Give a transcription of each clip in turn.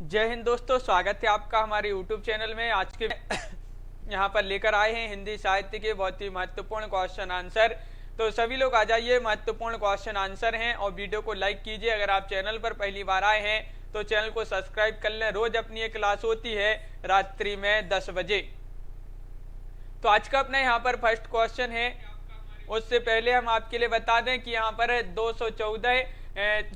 जय हिंद दोस्तों, स्वागत है आपका हमारे YouTube चैनल में। आज के यहाँ पर लेकर आए हैं हिंदी साहित्य के बहुत ही महत्वपूर्ण क्वेश्चन आंसर। तो सभी लोग आ जाइए, महत्वपूर्ण क्वेश्चन आंसर हैं और वीडियो को लाइक कीजिए। अगर आप चैनल पर पहली बार आए हैं तो चैनल को सब्सक्राइब कर लें। रोज अपनी एक क्लास होती है रात्रि में 10 बजे। तो आज का अपना यहाँ पर फर्स्ट क्वेश्चन है। उससे पहले हम आपके लिए बता दें कि यहाँ पर 214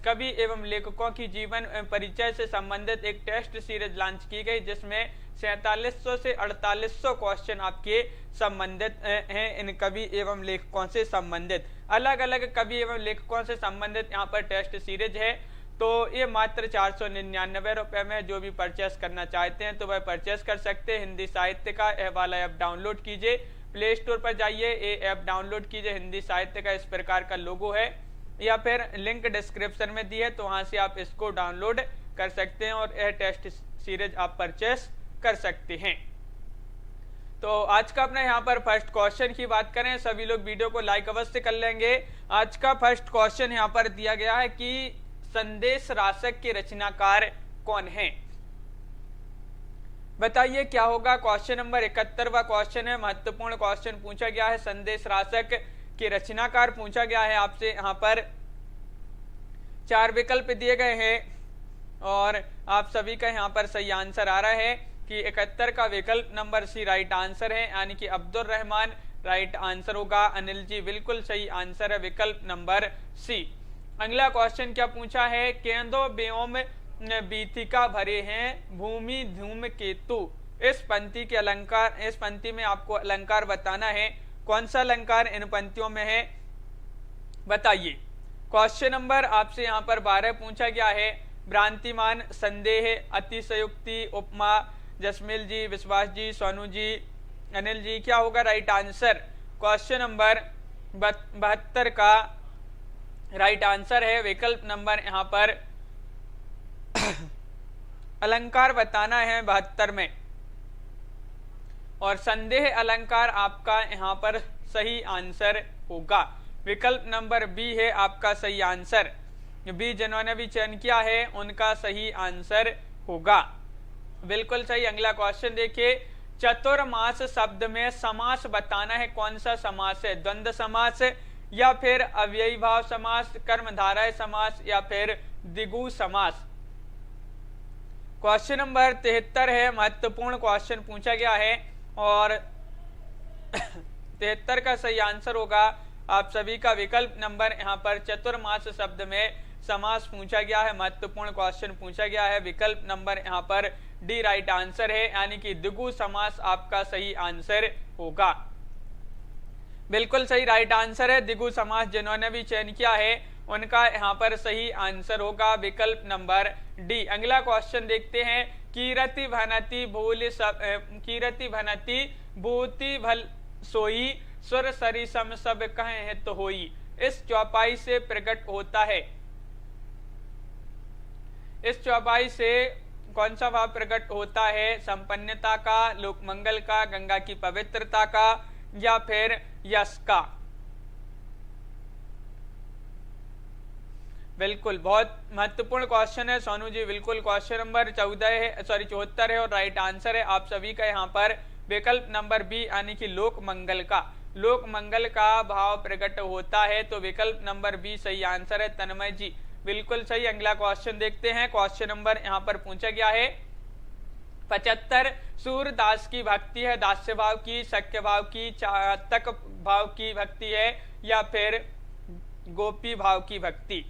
कवि एवं लेखकों की जीवन परिचय से संबंधित एक टेस्ट सीरीज लॉन्च की गई, जिसमें 4700 से 4800 क्वेश्चन आपके संबंधित हैं इन कवि एवं लेखकों से संबंधित। अलग अलग कवि एवं लेखकों से संबंधित यहाँ पर टेस्ट सीरीज है। तो ये मात्र 499 रुपए में, जो भी परचेस करना चाहते हैं तो वह परचेस कर सकते हैं। हिंदी साहित्य का यह वाला ऐप डाउनलोड कीजिए, प्ले स्टोर पर जाइए, ये ऐप डाउनलोड कीजिए। हिंदी साहित्य का इस प्रकार का लोगो है, या फिर लिंक डिस्क्रिप्शन में दी है, तो वहां से आप इसको डाउनलोड कर सकते हैं और यह टेस्ट सीरीज आप परचेस कर सकते हैं। तो आज का अपने यहाँ पर फर्स्ट क्वेश्चन की बात करें, सभी लोग वीडियो को लाइक अवश्य कर लेंगे। आज का फर्स्ट क्वेश्चन यहाँ पर दिया गया है कि संदेश रासक के रचनाकार कौन हैं? बताइए क्या होगा। क्वेश्चन नंबर 71वां क्वेश्चन है, महत्वपूर्ण क्वेश्चन पूछा गया है। संदेश रासक के रचनाकार पूछा गया है आपसे। यहाँ पर 4 विकल्प दिए गए हैं और आप सभी का यहाँ पर सही आंसर आ रहा है कि 71 का विकल्प नंबर सी राइट आंसर है, यानी कि अब्दुल रहमान राइट आंसर होगा। अनिल जी बिल्कुल सही आंसर है, विकल्प नंबर सी। अगला क्वेश्चन क्या पूछा है? केंदो व्योम बीथिका भरे हैं भूमि धूम केतु। इस पंक्ति के अलंकार, इस पंक्ति में आपको अलंकार बताना है। कौन सा अलंकार इन पंक्तियों में है, बताइए। क्वेश्चन नंबर आपसे यहाँ पर 12 पूछा गया है। भ्रांतिमान, संदेह, अतिशयोक्ति, उपमा। जसमील जी, विश्वास जी, सोनू जी, अनिल जी, क्या होगा राइट आंसर? क्वेश्चन नंबर 72 का राइट आंसर है विकल्प नंबर यहाँ पर अलंकार बताना है 72 में, और संदेह अलंकार आपका यहाँ पर सही आंसर होगा। विकल्प नंबर बी है आपका सही आंसर। बी जिन्होंने भी चयन किया है उनका सही आंसर होगा, बिल्कुल सही। अगला क्वेश्चन देखिए, चतुर्मास शब्द में समास बताना है। कौन सा समास है? द्वंद्व समास, या फिर अव्ययी भाव समास, कर्मधारय समास, या फिर द्विगु समास। क्वेश्चन नंबर 73 है, महत्वपूर्ण क्वेश्चन पूछा गया है और 73 का सही आंसर होगा आप सभी का विकल्प नंबर यहाँ पर चतुर्मास शब्द में समास पूछा गया है। महत्वपूर्ण क्वेश्चन पूछा गया है, विकल्प नंबर यहाँ पर डी राइट आंसर है, यानी कि द्विगु समास आपका सही आंसर होगा। बिल्कुल सही राइट आंसर है, द्विगु समास जिन्होंने भी चयन किया है उनका यहाँ पर सही आंसर होगा, विकल्प नंबर डी। अगला क्वेश्चन देखते हैं, कीरति भनति भूल सब, कीरति भनति भूति भल सोई, सुर सरी सम सब कहे हित होई। इस चौपाई से प्रकट होता है, इस चौपाई से कौन सा भाव प्रकट होता है? संपन्नता का, लोक मंगल का, गंगा की पवित्रता का, या फिर यश का। बिल्कुल बहुत महत्वपूर्ण क्वेश्चन है सोनू जी, बिल्कुल क्वेश्चन नंबर 74 है और राइट आंसर है आप सभी का यहाँ पर विकल्प नंबर बी, यानी कि लोक मंगल का, लोक मंगल का भाव प्रकट होता है, तो विकल्प नंबर बी सही आंसर है। तन्मय जी बिल्कुल सही। अगला क्वेश्चन देखते हैं। क्वेश्चन नंबर यहाँ पर पूछा गया है 75 सूरदास की भक्ति है दास्य भाव की, सख्य भाव की, चातक भाव की भक्ति है, या फिर गोपी भाव की भक्ति।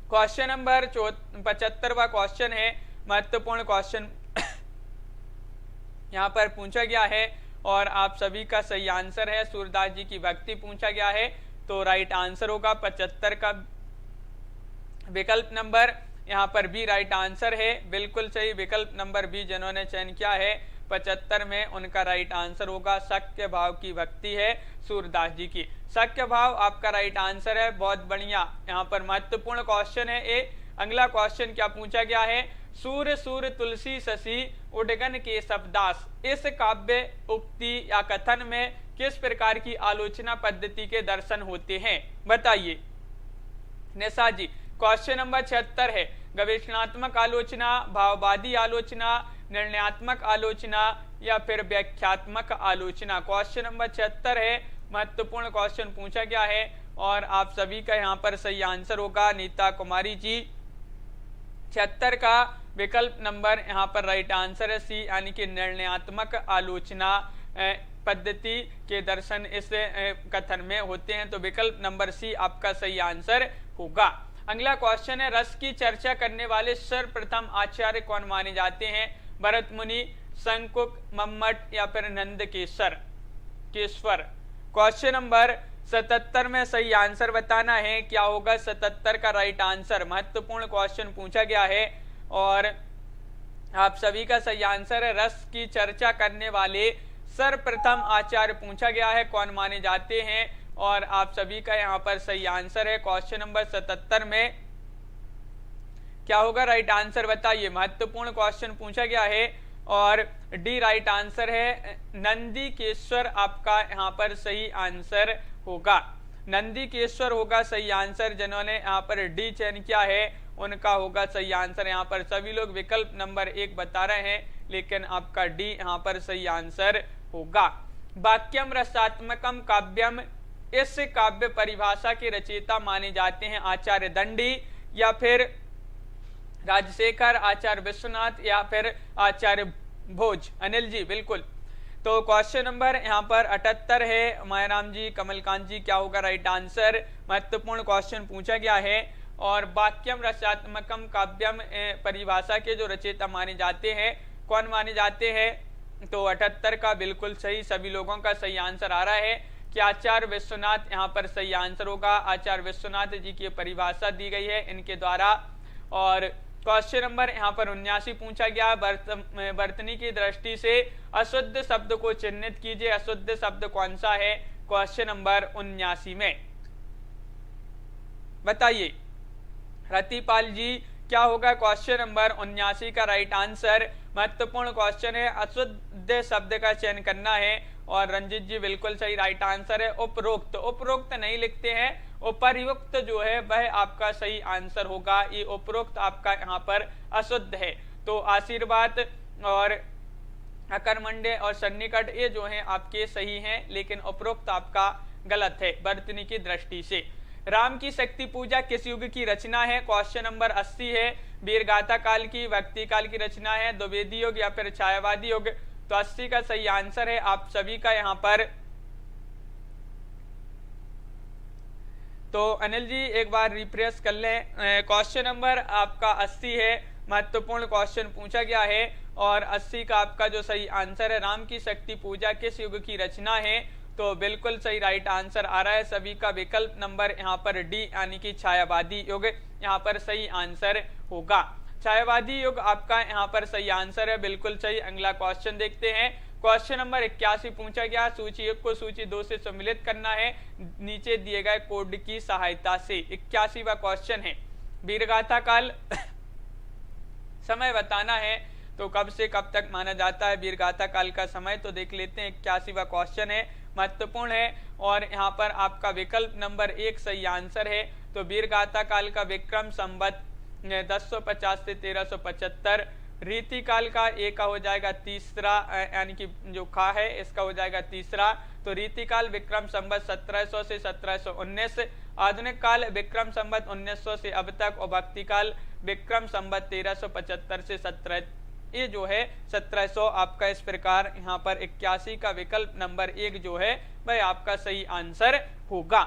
क्वेश्चन नंबर 75वां क्वेश्चन है, महत्वपूर्ण क्वेश्चन यहाँ पर पूछा गया है और आप सभी का सही आंसर है। सूरदास जी की भक्ति पूछा गया है, तो राइट आंसर होगा 75 का विकल्प नंबर यहाँ पर बी राइट आंसर है, बिल्कुल सही। विकल्प नंबर बी जिन्होंने चयन किया है 75 में उनका राइट आंसर होगा सख्य भाव की भक्ति है सूरदास जी की। सख्य भाव आपका राइट आंसर है, बहुत बढ़िया। यहाँ पर महत्वपूर्ण क्वेश्चन है ए। अगला क्वेश्चन क्या पूछा गया है? सूर सूर तुलसी शशि उडगन के शब्दास। इस काव्य उक्ति या कथन में किस प्रकार की आलोचना पद्धति के दर्शन होते हैं? बताइए निशा जी। क्वेश्चन नंबर 76 है, गवेषणात्मक आलोचना, भाववादी आलोचना, निर्णयात्मक आलोचना या फिर व्याख्यात्मक आलोचना। क्वेश्चन नंबर 76 है, महत्वपूर्ण क्वेश्चन पूछा गया है और आप सभी का यहाँ पर सही आंसर होगा नीता कुमारी जी। 76 का विकल्प नंबर यहाँ पर राइट आंसर है सी, यानी कि निर्णयात्मक आलोचना पद्धति के दर्शन इस कथन में होते हैं। तो विकल्प नंबर सी आपका सही आंसर होगा। अगला क्वेश्चन है, रस की चर्चा करने वाले सर्वप्रथम आचार्य कौन माने जाते हैं? भरत मुनि, शंकुक, मम्मट या फिर नंदकेश्वर केश्वर। क्वेश्चन नंबर 77 में सही आंसर बताना है। क्या होगा 77 का राइट आंसर? महत्वपूर्ण क्वेश्चन पूछा गया है और आप सभी का सही आंसर है रस की चर्चा करने वाले सर्वप्रथम आचार्य पूछा गया है कौन माने जाते हैं और आप सभी का यहाँ पर सही आंसर है। क्वेश्चन नंबर 77 में क्या होगा राइट आंसर बताइए। महत्वपूर्ण क्वेश्चन पूछा गया है और डी राइट आंसर है, नंदीकेश्वर आपका यहाँ पर सही आंसर होगा। नंदीकेश्वर होगा सही आंसर। जिन्होंने यहाँ पर डी चयन किया है उनका होगा सही आंसर। यहाँ पर सभी लोग विकल्प नंबर 1 बता रहे हैं, लेकिन आपका डी यहाँ पर सही आंसर होगा। वाक्यम रसात्मकम काव्यम, इस काव्य परिभाषा के रचयिता माने जाते हैं आचार्य दंडी या फिर राजशेखर, आचार्य विश्वनाथ या फिर आचार्य भोज। अनिल जी बिल्कुल। तो क्वेश्चन नंबर यहाँ पर 78 है। मायाराम जी, कमलकांत जी, क्या होगा राइट आंसर? महत्वपूर्ण क्वेश्चन पूछा गया है और वाक्यम रसात्मकम काव्यम परिभाषा के जो रचयिता माने जाते हैं कौन माने जाते हैं? तो 78 का बिल्कुल सही, सभी लोगों का सही आंसर आ रहा है कि आचार्य विश्वनाथ यहाँ पर सही आंसर होगा। आचार्य विश्वनाथ जी की परिभाषा दी गई है इनके द्वारा। और क्वेश्चन नंबर यहाँ पर 79 पूछा गया, वर्तनी की दृष्टि से अशुद्ध शब्द को चिन्हित कीजिए। अशुद्ध शब्द कौन सा है क्वेश्चन नंबर 79 में? बताइए रतिपाल जी, क्या होगा क्वेश्चन नंबर 79 का राइट आंसर? महत्वपूर्ण क्वेश्चन है, अशुद्ध शब्द का चयन करना है और रंजित जी बिल्कुल सही राइट आंसर है। उपरोक्त, उपरोक्त नहीं लिखते हैं, उपर्युक्त जो है वह आपका सही आंसर होगा। ये उपरोक्त आपका यहाँ पर अशुद्ध है। तो आशीर्वाद और अकर्मण्य और सन्निकट ये जो है आपके सही हैं, लेकिन उपरोक्त आपका गलत है वर्तनी की दृष्टि से। राम की शक्ति पूजा किस युग की रचना है? क्वेश्चन नंबर 80 है। वीरगाथा काल की, भक्ति काल की रचना है, द्विवेदी युग या फिर छायावादी युग। तो 80 का सही आंसर है आप सभी का यहाँ पर। तो अनिल जी एक बार रिफ्रेश कर लें। क्वेश्चन नंबर आपका 80 है, महत्वपूर्ण क्वेश्चन पूछा गया है और 80 का आपका जो सही आंसर है, राम की शक्ति पूजा किस युग की रचना है? तो बिल्कुल सही राइट आंसर आ रहा है सभी का। विकल्प नंबर यहाँ पर डी यानी कि छायावादी युग यहाँ पर सही आंसर होगा। छायावादी युग आपका यहाँ पर सही आंसर है, बिल्कुल सही। अगला क्वेश्चन देखते हैं। क्वेश्चन नंबर 81 पूछा गया, सूची 1 को सूची 2 से सम्मिलित करना है नीचे दिए गए कोड की सहायता से। 81वां क्वेश्चन है। वीरगाथा काल समय बताना है, तो कब से कब तक माना जाता है वीरगाथा काल का समय? तो देख लेते हैं। 81वां क्वेश्चन है, महत्वपूर्ण है और यहाँ पर आपका विकल्प नंबर 1 सही आंसर है। तो वीरगाथा काल का विक्रम संवत 1050 से 1375, रीति काल का ए का हो जाएगा तीसरा, यानी कि जो खा है इसका हो जाएगा तीसरा। तो रीति काल विक्रम संवत 1700 से 1719, आधुनिक काल विक्रम संवत 1900 से अब तक और भक्ति काल विक्रम संवत 1375 से 17, ये जो है 1700 आपका। इस प्रकार यहाँ पर 81 का विकल्प नंबर 1 जो है वह आपका सही आंसर होगा।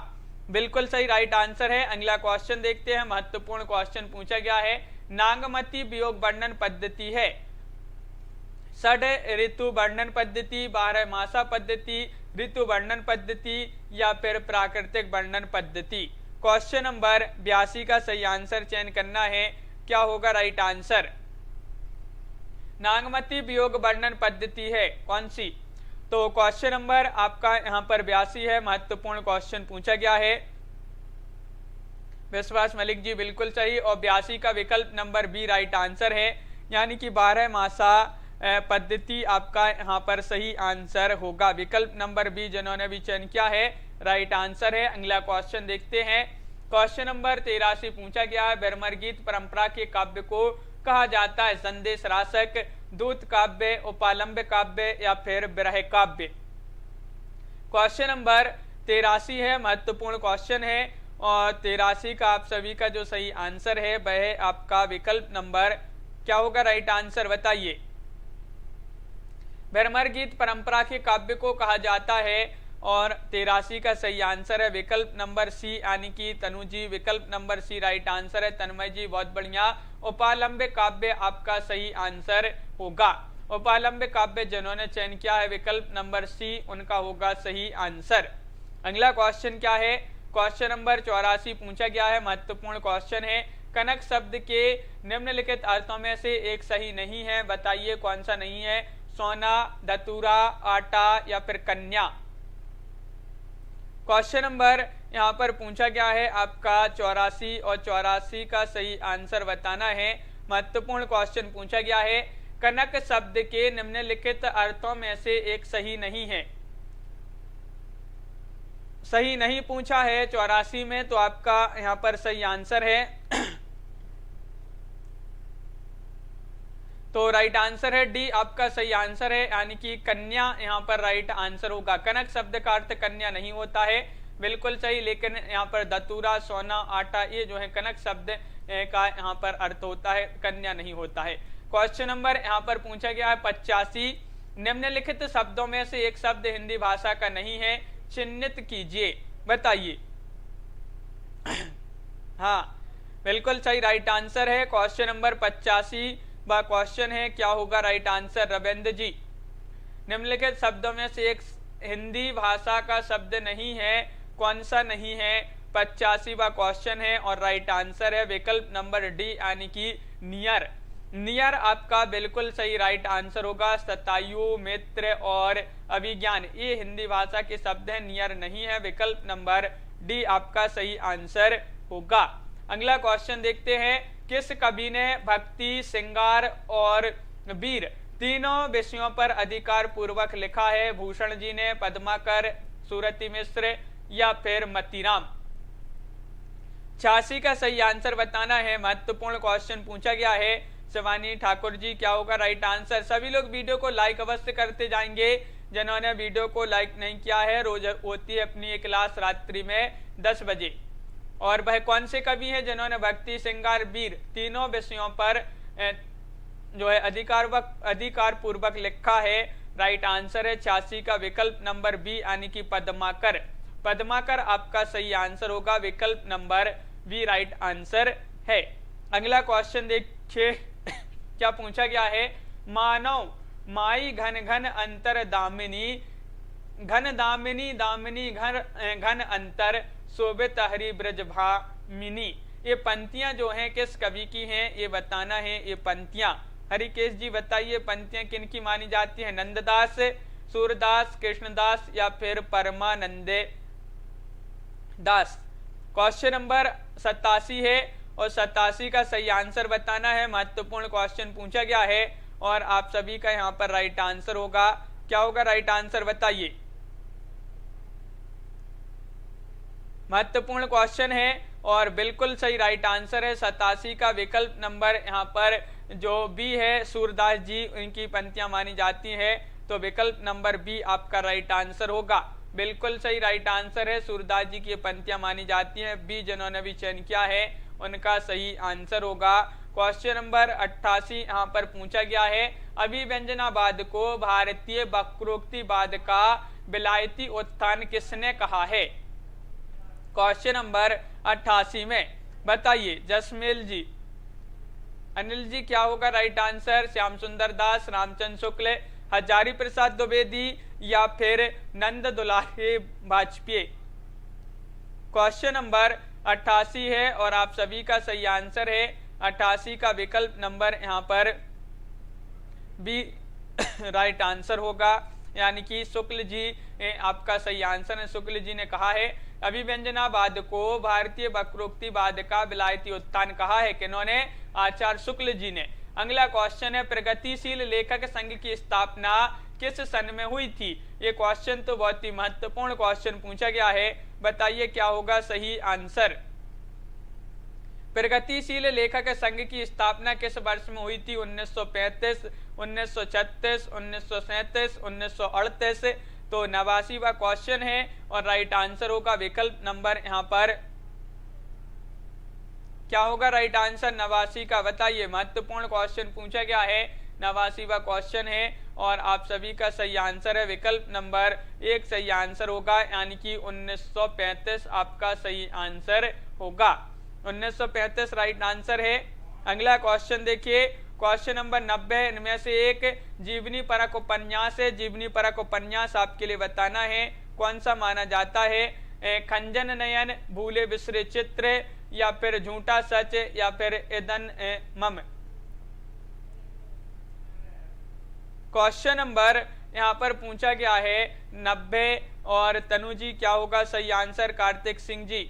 बिल्कुल सही राइट आंसर है। अगला क्वेश्चन देखते हैं। महत्वपूर्ण क्वेश्चन पूछा गया है, नागमती वियोग वर्णन पद्धति है षड ऋतु वर्णन पद्धति, 12 मासा पद्धति, ऋतु वर्णन पद्धति या फिर प्राकृतिक वर्णन पद्धति। क्वेश्चन नंबर 82 का सही आंसर चयन करना है। क्या होगा राइट आंसर? नागमती वियोग वर्णन पद्धति है कौन सी? तो क्वेश्चन नंबर आपका यहाँ पर 82 है, महत्वपूर्ण क्वेश्चन पूछा गया है। विश्वास मलिक जी बिल्कुल सही और 82 का विकल्प नंबर बी राइट आंसर है, यानी कि 12 मासा पद्धति आपका यहाँ पर सही आंसर होगा। विकल्प नंबर बी जिन्होंने भी चयन किया है राइट आंसर है। अगला क्वेश्चन देखते हैं। क्वेश्चन नंबर 83 पूछा गया है, भ्रमर गीत परंपरा के काव्य को कहा जाता है संदेश राशक, दूत काव्य, उपालंब काव्य या फिर विरह काव्य। क्वेश्चन नंबर 83 है, महत्वपूर्ण क्वेश्चन है और 83 का आप सभी का जो सही आंसर है वह है आपका विकल्प नंबर क्या होगा, राइट आंसर बताइए। भ्रमर गीत परंपरा के काव्य को कहा जाता है और 83 का सही आंसर है विकल्प नंबर सी यानी कि तनु जी, विकल्प नंबर सी राइट आंसर है। तन्मय जी बहुत बढ़िया। उपालंब काव्य आपका सही आंसर होगा। उपालंब काव्य जिन्होंने चयन किया है विकल्प नंबर सी, उनका होगा सही आंसर। अगला क्वेश्चन क्या है, क्वेश्चन नंबर 84 पूछा गया है, महत्वपूर्ण क्वेश्चन है। कनक शब्द के निम्नलिखित अर्थों में से एक सही नहीं है, बताइए कौन सा नहीं है। सोना, धतूरा, आटा या फिर कन्या। क्वेश्चन नंबर यहाँ पर पूछा गया है आपका 84 और 84 का सही आंसर बताना है। महत्वपूर्ण क्वेश्चन पूछा गया है, कनक शब्द के निम्नलिखित अर्थों में से एक सही नहीं है। सही नहीं पूछा है 84 में, तो आपका यहाँ पर सही आंसर है तो राइट आंसर है डी, आपका सही आंसर है, यानी कि कन्या यहाँ पर राइट आंसर होगा। कनक शब्द का अर्थ कन्या नहीं होता है, बिल्कुल सही, लेकिन यहाँ पर धतूरा, सोना, आटा ये जो है कनक शब्द का यहाँ पर अर्थ होता है, कन्या नहीं होता है। क्वेश्चन नंबर यहाँ पर पूछा गया है 85, निम्नलिखित शब्दों में से एक शब्द हिंदी भाषा का नहीं है, चिन्हित कीजिए, बताइए। हाँ बिल्कुल सही राइट आंसर है। क्वेश्चन नंबर 85 बा क्वेश्चन है, क्या होगा राइट आंसर रविंद्र जी। निम्नलिखित शब्दों में से एक हिंदी भाषा का शब्द नहीं है, कौन सा नहीं है, 85वां क्वेश्चन है और राइट आंसर है विकल्प नंबर डी यानी कि नियर। नियर आपका बिल्कुल सही राइट आंसर होगा। शतायु, मित्र और अभिज्ञान ये हिंदी भाषा के शब्द हैं, नियर नहीं है, विकल्प नंबर डी आपका सही आंसर होगा। अगला क्वेश्चन देखते हैं, किस कवि ने भक्ति, श्रृंगार और वीर तीनों विषयों पर अधिकार पूर्वक लिखा है। भूषण जी ने, पद्माकर, सूरती मिश्र या फिर मतीराम। 86 का सही आंसर बताना है। महत्वपूर्ण क्वेश्चन पूछा गया है। शिवानी ठाकुर जी क्या होगा राइट आंसर। सभी लोग वीडियो को लाइक अवश्य करते जाएंगे। जिन्होंने वीडियो को लाइक नहीं किया है, रोज होती है अपनी एक क्लास रात्रि में 10 बजे, और वह कौन से कवि हैं जिन्होंने भक्ति, श्रृंगार, वीर तीनों विषयों पर जो है अधिकार पूर्वक लिखा है। राइट आंसर है 86 का विकल्प नंबर बी यानी कि पद्माकर। पद्माकर आपका सही आंसर होगा, विकल्प नंबर बी राइट आंसर है। अगला क्वेश्चन देखिए क्या पूछा गया है। मानव माई घन घन अंतर दामिनी, घन दामिनी दामिनी घन अंतर शोभित हरि ब्रज भामिनी। ये पंक्तियां जो हैं किस कवि की हैं ये बताना है। ये पंक्तियां हरिकेश जी बताइए, पंक्तियां किनकी मानी जाती है। नंददास, सूरदास, कृष्णदास या फिर परमानंदे दास। क्वेश्चन नंबर 87 है और 87 का सही आंसर बताना है। महत्वपूर्ण क्वेश्चन पूछा गया है और आप सभी का यहाँ पर राइट आंसर होगा। क्या होगा राइट आंसर बताइए। महत्वपूर्ण क्वेश्चन है और बिल्कुल सही राइट आंसर है 87 का विकल्प नंबर यहाँ पर जो बी है, सूरदास जी इनकी पंक्तियां मानी जाती है, तो विकल्प नंबर बी आपका राइट आंसर होगा। बिल्कुल सही राइट आंसर है, सूरदास जी की पंक्तियां मानी जाती हैं। बी जिन्होंने भी चयन किया है उनका सही आंसर होगा। क्वेश्चन नंबर 88 यहाँ पर पूछा गया है। अभिव्यंजनावाद को भारतीय वक्रोक्तिवाद का विलायती उत्थान किसने कहा है। क्वेश्चन नंबर 88 में बताइए जसमेल जी, अनिल जी क्या होगा राइट आंसर। श्याम सुंदर दास, रामचंद्र शुक्ल, हजारी प्रसाद द्विवेदी या फिर नंद दुलारे वाजपेयी। क्वेश्चन नंबर 88 है और आप सभी का सही आंसर है 88 का विकल्प नंबर यहाँ पर बी राइट आंसर होगा, यानी कि शुक्ल जी आपका सही आंसर है। शुक्ल जी ने कहा है अभिव्यंजनावाद को भारतीय वक्रोक्तिवाद का विलायती उत्थान कहा है। किन्होंने, आचार्य शुक्ल जी ने। अगला क्वेश्चन है प्रगतिशील लेखक संघ की स्थापना किस सन में हुई थी। ये क्वेश्चन तो बहुत ही महत्वपूर्ण क्वेश्चन पूछा गया है, बताइए क्या होगा सही आंसर। प्रगतिशील लेखक संघ की स्थापना किस वर्ष में हुई थी? 1935, 1936, 1937, 1938। तो 89वां क्वेश्चन है और राइट आंसर होगा विकल्प नंबर यहाँ पर क्या होगा राइट आंसर 89 का। बताइए, महत्वपूर्ण क्वेश्चन पूछा गया है, 89वां क्वेश्चन है और आप सभी का सही आंसर है विकल्प नंबर 1 सही आंसर होगा, यानी कि 1935 आपका सही आंसर होगा। 1935 राइट आंसर है। अगला क्वेश्चन देखिए, क्वेश्चन नंबर 90, इनमें से एक जीवनी परक उपन्यास है। जीवनी परक उपन्यास आपके लिए बताना है कौन सा माना जाता है? खंजन नयन, भूले बिसरे चित्र, या फिर झूठा सच, या फिर इदन मम। क्वेश्चन नंबर यहाँ पर पूछा गया है 90 और तनु जी क्या होगा सही आंसर? कार्तिक सिंह जी।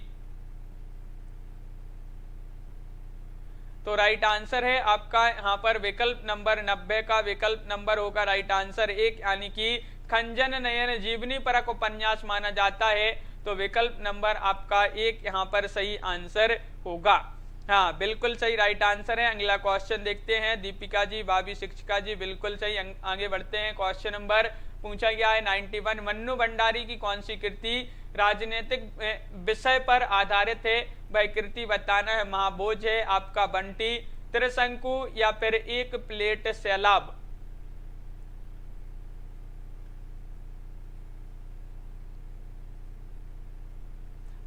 तो राइट आंसर है आपका यहाँ पर विकल्प नंबर 90 का विकल्प नंबर होगा राइट आंसर 1, यानी कि खंजन नयन जीवनी परक उपन्यास माना जाता है। तो विकल्प नंबर आपका 1 यहाँ पर सही आंसर होगा। हाँ, बिल्कुल सही राइट आंसर है। अगला क्वेश्चन देखते हैं। दीपिका जी, भाभी शिक्षिका जी, बिल्कुल सही। आगे बढ़ते हैं। क्वेश्चन नंबर पूछा गया है 91, मन्नू भंडारी की कौन सी कृति राजनीतिक विषय पर आधारित है? वह कृति बताना है। महाभोज है आपका, बंटी, त्रिशंकु, या फिर एक प्लेट सैलाब।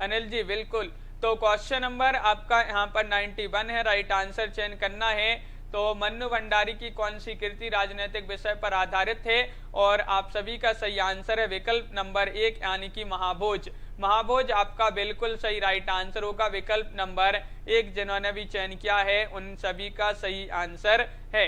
अनिल जी बिल्कुल। तो क्वेश्चन नंबर आपका यहाँ पर 91 है, राइट आंसर चयन करना है। तो मन्नू भंडारी की कौन सी कृति राजनीतिक विषय पर आधारित है? और आप सभी का सही आंसर है विकल्प नंबर 1, यानी कि महाभोज। महाभोज आपका बिल्कुल सही राइट आंसर होगा, विकल्प नंबर 1 जिन्होंने भी चयन किया है उन सभी का सही आंसर है।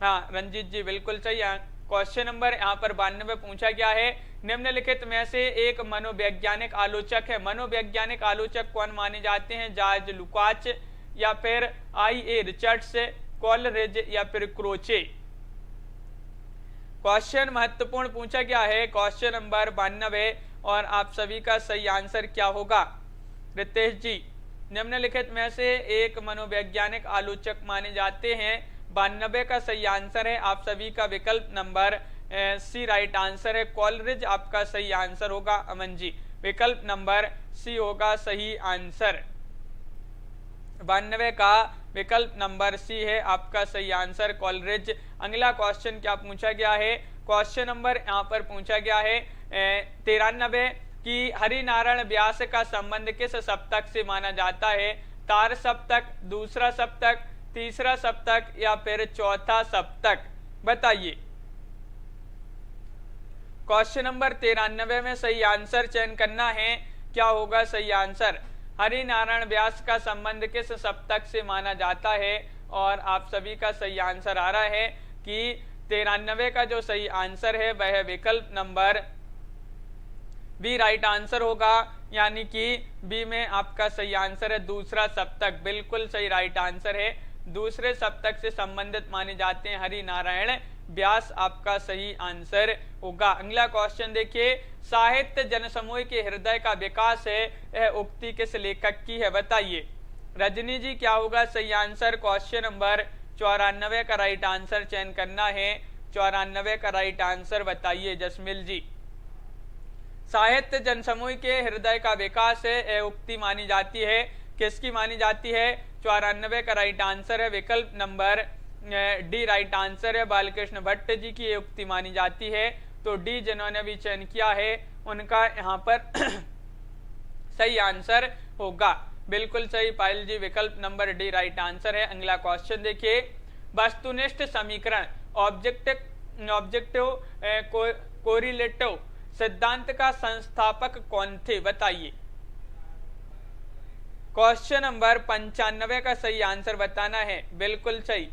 हाँ, रंजीत जी बिल्कुल सही। क्वेश्चन नंबर यहाँ पर 92 पूछा गया है, निम्नलिखित में से एक मनोवैज्ञानिक आलोचक है। मनोवैज्ञानिक आलोचक कौन माने जाते हैं? जॉर्ज लुकाच, या फिर I.A. रिचर्ड्स, कॉलरिज, या फिर क्रोचे। क्वेश्चन महत्वपूर्ण पूछा गया है, क्वेश्चन नंबर 92 और आप सभी का सही आंसर क्या होगा? रितेश जी, निम्नलिखित में से एक मनोवैज्ञानिक आलोचक माने जाते हैं। 92 का सही आंसर है आप सभी का विकल्प नंबर सी राइट आंसर है। कॉलरिज आपका सही आंसर होगा। अमन जी, विकल्प नंबर सी होगा सही आंसर। 92 का विकल्प नंबर सी है आपका सही आंसर, कॉलरिज। अगला क्वेश्चन क्या पूछा गया है? क्वेश्चन नंबर यहाँ पर पूछा गया है 93 कि हरिनारायण व्यास का संबंध किस सप्तक से माना जाता है? तार सप्तक, दूसरा सप्तक, तीसरा सप्तक, या फिर चौथा सप्तक? बताइए। क्वेश्चन नंबर 93 में सही आंसर चयन करना है। क्या होगा सही आंसर? हरिनारायण व्यास का संबंध किस सप्तक से माना जाता है? और आप सभी का सही आंसर आ रहा है कि 93 का जो सही आंसर है वह विकल्प नंबर बी राइट आंसर होगा, यानी कि बी में आपका सही आंसर है दूसरा सप्तक। बिल्कुल सही राइट आंसर है, दूसरे सप्तक से संबंधित माने जाते हैं हरिनारायण व्यास, आपका सही आंसर होगा। अगला क्वेश्चन देखिए, साहित्य जनसमूह के हृदय का विकास है, यह उक्ति किस लेखक की है? बताइए। रजनी जी क्या होगा सही आंसर? क्वेश्चन नंबर 94 का राइट आंसर चयन करना है। 94 का राइट आंसर बताइए जसमिल जी। साहित्य जनसमूह के हृदय का विकास है, यह उक्ति मानी जाती है, किसकी मानी जाती है? 94 का राइट आंसर है विकल्प नंबर डी राइट आंसर है, बालकृष्ण भट्ट जी की उक्ति मानी जाती है। तो डी जिन्होंने भी चयन किया है उनका यहाँ पर सही आंसर होगा। बिल्कुल सही पायल जी, विकल्प नंबर डी राइट आंसर है। अगला क्वेश्चन देखिए, वस्तुनिष्ठ समीकरण ऑब्जेक्टिव कोरिलेटिव सिद्धांत का संस्थापक कौन थे? बताइए। क्वेश्चन नंबर 95 का सही आंसर बताना है। बिल्कुल सही,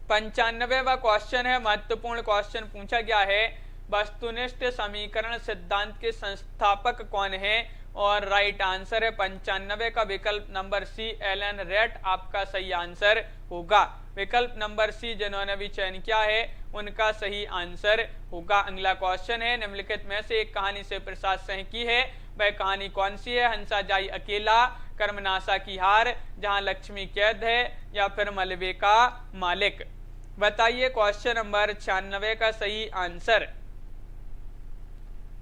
95वां क्वेश्चन है, महत्वपूर्ण क्वेश्चन पूछा गया है, वस्तुनिष्ठ समीकरण सिद्धांत के संस्थापक कौन है? और राइट आंसर है 95 का विकल्प नंबर सी, एलन रेट आपका सही आंसर होगा। विकल्प नंबर सी जिन्होंने भी चयन किया है उनका सही आंसर होगा। अगला क्वेश्चन है, निम्नलिखित में से एक कहानी से प्रसाद सिंह की है, वह कहानी कौन सी है? हंसा जाई अकेला, कर्मनाशा की हार, जहां लक्ष्मी कैद है, या फिर मलबे का मालिक। बताइए क्वेश्चन नंबर 96 का सही आंसर।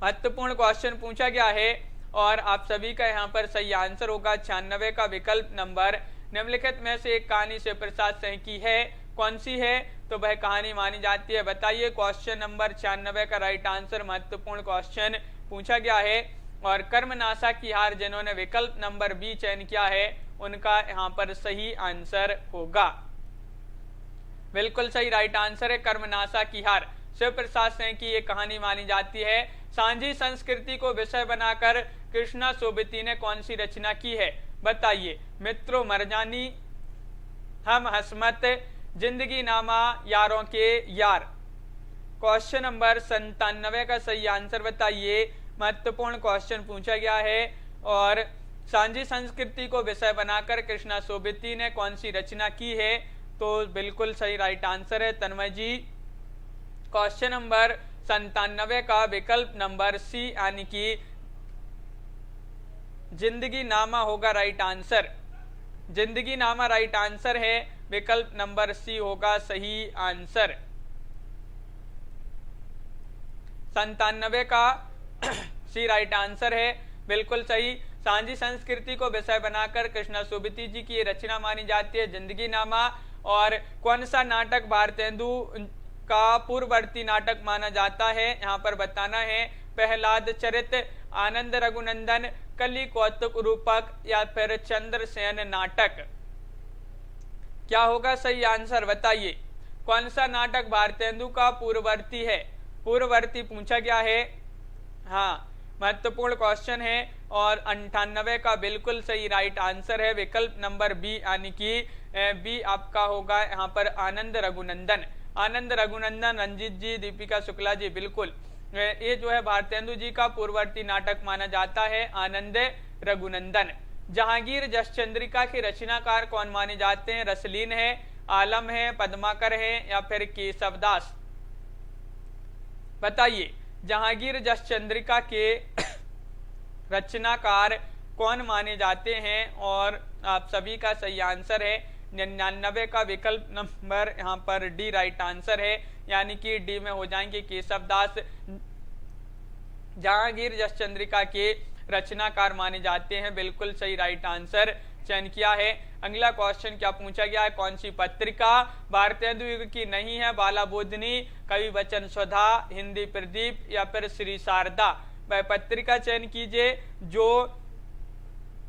महत्वपूर्ण क्वेश्चन पूछा गया है और आप सभी का यहाँ पर सही आंसर होगा 96 का विकल्प नंबर। निम्नलिखित में से एक कहानी शिव प्रसाद सिंह की है, कौन सी है? तो वह कहानी मानी जाती है। बताइए क्वेश्चन नंबर 96 का राइट आंसर। महत्वपूर्ण क्वेश्चन पूछा गया है और कर्मनाशा की हार जिन्होंने विकल्प नंबर बी चयन किया है उनका यहाँ पर सही आंसर होगा। बिल्कुल सही राइट आंसर है कर्मनाशा की हार। शिव प्रसाद सिंह की ये कहानी मानी जाती है। सांझी संस्कृति को विषय बनाकर कृष्णा सोबती ने कौन सी रचना की है? बताइए। मित्रों मरजानी, हम हसमत, जिंदगी नामा, यारों के यार। क्वेश्चन नंबर 97 का सही आंसर बताइए। महत्वपूर्ण क्वेश्चन पूछा गया है और सांझी संस्कृति को विषय बनाकर कृष्णा सोबती ने कौन सी रचना की है? तो बिल्कुल सही राइट आंसर है तन्मय जी। क्वेश्चन नंबर 97 का विकल्प नंबर सी यानी कि जिंदगी नामा होगा राइट आंसर। जिंदगी नामा राइट आंसर है, विकल्प नंबर सी होगा सही आंसर। 97 का सी राइट आंसर है, बिल्कुल सही। सांझी संस्कृति को विषय बनाकर कृष्णा सोबती जी की रचना मानी जाती है जिंदगी नामा। और कौन सा नाटक भारतेंदु का पूर्ववर्ती नाटक माना जाता है? यहाँ पर बताना है। प्रहलाद चरित, आनंद रघुनंदन, कली कौतुक रूपक, या फिर चंद्रसेन नाटक। क्या होगा सही आंसर बताइए। कौन सा नाटक भारतेंदु का पूर्ववर्ती है? पूर्ववर्ती पूछा गया है। हाँ, महत्वपूर्ण क्वेश्चन है और 98 का बिल्कुल सही राइट आंसर है, विकल्प नंबर बी यानी कि बी आपका होगा यहाँ पर आनंद रघुनंदन। आनंद रघुनंदन, रंजीत जी, दीपिका शुक्ला जी, बिल्कुल ये जो है भारतेंदु जी का पूर्ववर्ती नाटक माना जाता है आनंद रघुनंदन। जहांगीर जसचंद्रिका के रचनाकार कौन माने जाते हैं? रसलीन है, आलम है, पद्माकर है, या फिर केशवदास। बताइए जहांगीर जसचंद्रिका के रचनाकार कौन माने जाते हैं? और आप सभी का सही आंसर है 99 का विकल्प नंबर यहाँ पर डी राइट आंसर है, यानी कि डी में हो जाएंगे केशवदास। जहांगीर जसचंद्रिका के रचनाकार माने जाते हैं, बिल्कुल सही राइट आंसर चयन किया है। अगला क्वेश्चन क्या पूछा गया है? कौन सी पत्रिका भारतेंदु युग की नहीं है? बाला बोधनी, कवि वचन सुधा, हिंदी प्रदीप, या फिर श्री शारदा। वह पत्रिका चयन कीजिए जो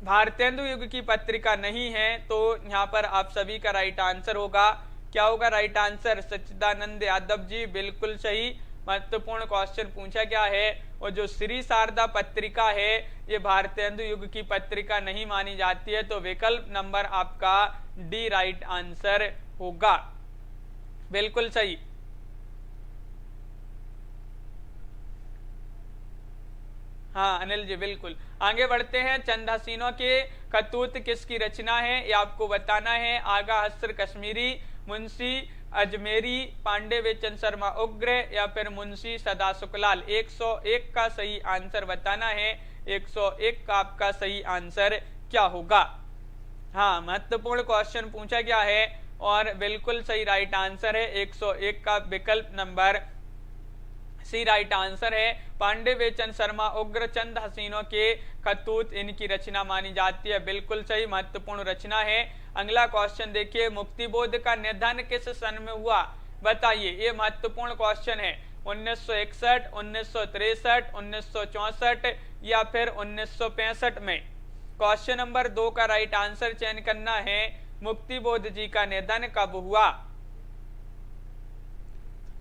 भारतेंदु युग की पत्रिका नहीं है। तो यहाँ पर आप सभी का राइट आंसर होगा, क्या होगा राइट आंसर? सच्चिदानंद यादव जी, बिल्कुल सही। महत्वपूर्ण क्वेश्चन पूछा गया है और जो श्री शारदा पत्रिका है ये भारतेंदु युग की पत्रिका नहीं मानी जाती है, तो विकल्प नंबर आपका डी राइट आंसर होगा, बिल्कुल सही। हाँ अनिल जी, बिल्कुल। आगे बढ़ते हैं। चंद हसीनों के खतूत किसकी रचना है? ये आपको बताना है। आगा हस्र कश्मीरी, मुंशी अजमेरी, पांडे बेचन शर्मा उग्र, या फिर मुंशी सदा सुखलाल। 101 का सही आंसर बताना है। 101 का आपका सही आंसर क्या होगा? हाँ, महत्वपूर्ण क्वेश्चन पूछा गया है और बिल्कुल सही राइट आंसर है। 101 का विकल्प नंबर सी राइट आंसर है। पांडे बेचन शर्मा उग्र चंद हसीनों के खतूत इनकी रचना मानी जाती है, बिल्कुल सही, महत्वपूर्ण रचना है। अगला क्वेश्चन देखिए, मुक्तिबोध का निधन किस सन में हुआ? बताइए, ये महत्वपूर्ण क्वेश्चन है। 1961, 1963, 1964 या फिर 1965 में। क्वेश्चन नंबर 2 का राइट आंसर चयन करना है। मुक्तिबोध जी का निधन कब हुआ?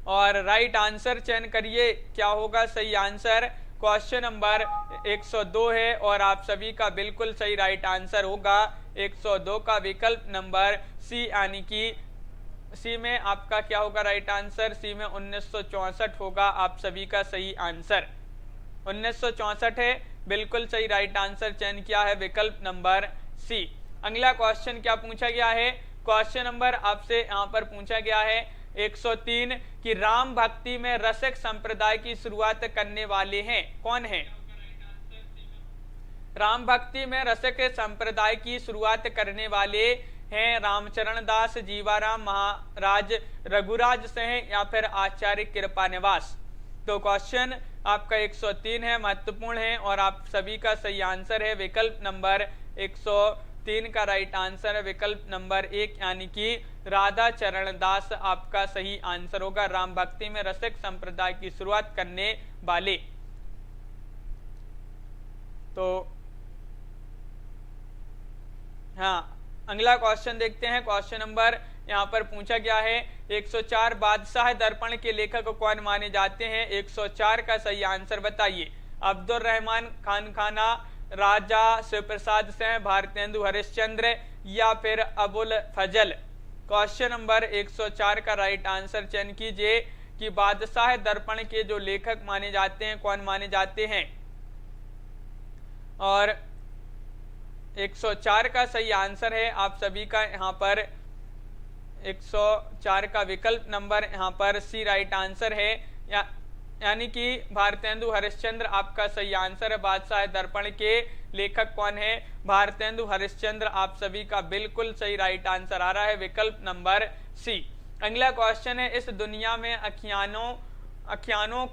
और राइट आंसर चयन करिए, क्या होगा सही आंसर? क्वेश्चन नंबर 102 है और आप सभी का बिल्कुल सही राइट आंसर होगा 102 का विकल्प नंबर सी, यानी कि सी में आपका क्या होगा राइट आंसर? सी में 1964 होगा आप सभी का सही आंसर। 1964 है, बिल्कुल सही राइट आंसर चयन किया है, विकल्प नंबर सी। अगला क्वेश्चन क्या पूछा गया है? क्वेश्चन नंबर आपसे यहाँ पर पूछा गया है 103 कि राम भक्ति में रसिक संप्रदाय की शुरुआत करने वाले हैं कौन है? राम भक्ति में रसिक संप्रदाय की शुरुआत करने वाले हैं रामचरण दास, जीवाराम महाराज, रघुराज सिंह या फिर आचार्य कृपा निवास। तो क्वेश्चन आपका 103 है, महत्वपूर्ण है और आप सभी का सही आंसर है विकल्प नंबर 103 का राइट आंसर है विकल्प नंबर 1 यानी कि राधा चरण दास आपका सही आंसर होगा। राम भक्ति में रसिक संप्रदाय की शुरुआत करने वाले। तो हाँ, अगला क्वेश्चन देखते हैं। क्वेश्चन नंबर यहाँ पर पूछा गया है 104 बादशाह दर्पण के लेखक कौन माने जाते हैं? 104 का सही आंसर बताइए। अब्दुल रहमान खानखाना, राजा शिवप्रसाद सिंह, भारतेंदु हरिश्चंद्र या फिर अबुल फजल। क्वेश्चन नंबर 104 का राइट आंसर चयन कीजिए कि बादशाह दर्पण के जो लेखक माने जाते हैं कौन माने जाते हैं। और 104 का सही आंसर है आप सभी का यहाँ पर 104 का विकल्प नंबर यहाँ पर सी राइट आंसर है, यानी कि भारतेंदु हरिश्चंद्र आपका सही आंसर है। बादशाह दर्पण के लेखक कौन है? भारतेंदु हरिश्चंद्र आप सभी का बिल्कुल सही राइट आंसर आ रहा है विकल्प नंबर सी। अगला क्वेश्चन है, इस दुनिया में अखियानों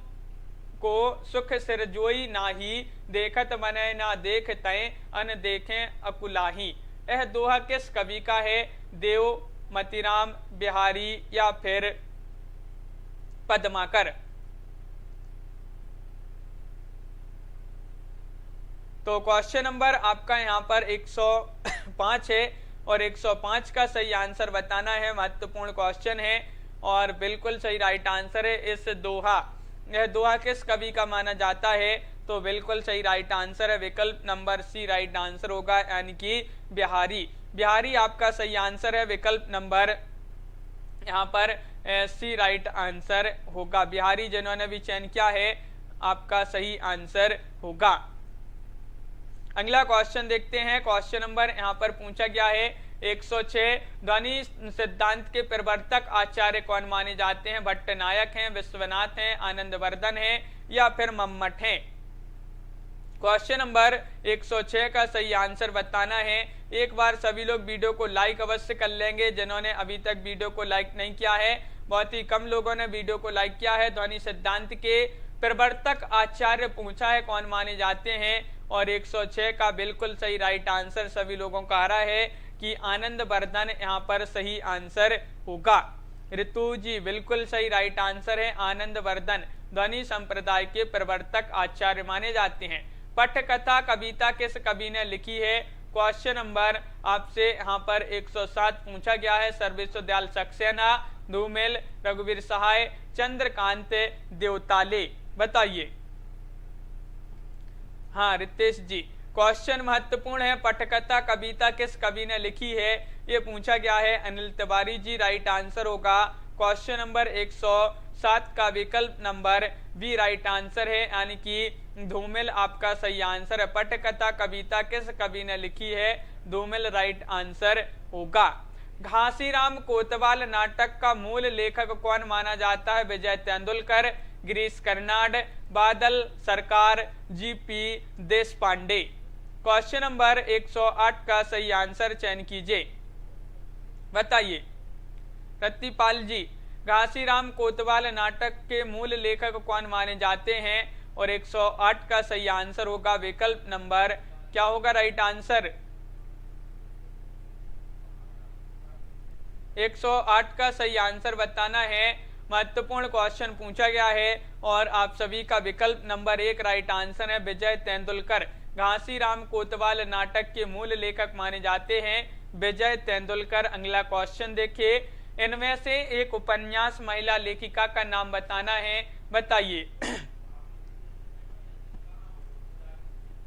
को सुख सिरजोई नाही, देखत मनै ना देख तय अन देखें अकुलाही। यह दोहा किस कवि का है? देव, मतीराम, बिहारी या फिर पद्माकर। तो क्वेश्चन नंबर आपका यहाँ पर 105 है और 105 का सही आंसर बताना है। महत्वपूर्ण क्वेश्चन है और बिल्कुल सही राइट आंसर है इस दोहा। यह दोहा किस कवि का माना जाता है? तो बिल्कुल सही राइट आंसर है विकल्प नंबर सी राइट आंसर होगा, यानी कि बिहारी। बिहारी आपका सही आंसर है विकल्प नंबर यहाँ पर सी राइट आंसर होगा। बिहारी जिन्होंने भी चयन किया है आपका सही आंसर होगा। अगला क्वेश्चन देखते हैं। क्वेश्चन नंबर यहाँ पर पूछा गया है 106 ध्वनि सिद्धांत के प्रवर्तक आचार्य कौन माने जाते हैं? भट्टनायक हैं, विश्वनाथ हैं, आनंदवर्धन हैं या फिर मम्मट हैं। क्वेश्चन नंबर 106 का सही आंसर बताना है। एक बार सभी लोग वीडियो को लाइक अवश्य कर लेंगे जिन्होंने अभी तक वीडियो को लाइक नहीं किया है। बहुत ही कम लोगों ने वीडियो को लाइक किया है। ध्वनि सिद्धांत के प्रवर्तक आचार्य पूछा है कौन माने जाते हैं और 106 का बिल्कुल सही राइट आंसर सभी लोगों का आ रहा है कि आनंदवर्धन यहाँ पर सही आंसर होगा। ऋतु जी बिल्कुल सही राइट आंसर है। आनंदवर्धन ध्वनि संप्रदाय के प्रवर्तक आचार्य माने जाते हैं। पटकथा कविता किस कवि ने लिखी है? क्वेश्चन नंबर आपसे यहाँ पर 107 पूछा गया है। सर्वेश्वर दयाल सक्सेना, धूमेल, रघुवीर सहाय, चंद्रकांत देवताले। बताइए। हाँ रितेश जी, क्वेश्चन महत्वपूर्ण है। पटकथा कविता किस कवि ने लिखी है ये पूछा गया है। अनिल तिवारी जी राइट आंसर होगा। क्वेश्चन नंबर 107 का विकल्प नंबर बी राइट आंसर है, यानी कि धूमिल आपका सही आंसर है। पटकथा कविता किस कवि ने लिखी है? धूमिल राइट आंसर होगा। घासीराम कोतवाल नाटक का मूल लेखक कौन माना जाता है? विजय तेंदुलकर, गिरीश कर्नाड, बादल सरकार, जीपी देशपांडे। क्वेश्चन नंबर 108 का सही आंसर चयन कीजिए। बताइए। रत्तीपाल जी, घासीराम कोतवाल नाटक के मूल लेखक कौन माने जाते हैं? और 108 का सही आंसर होगा विकल्प नंबर क्या होगा राइट आंसर? 108 का सही आंसर बताना है। महत्वपूर्ण क्वेश्चन पूछा गया है और आप सभी का विकल्प नंबर 1 राइट आंसर है। विजय तेंदुलकर घासीराम कोतवाल नाटक के मूल लेखक माने जाते हैं विजय तेंदुलकर। अगला क्वेश्चन देखिए। इनमें से एक उपन्यास महिला लेखिका का नाम बताना है। बताइए।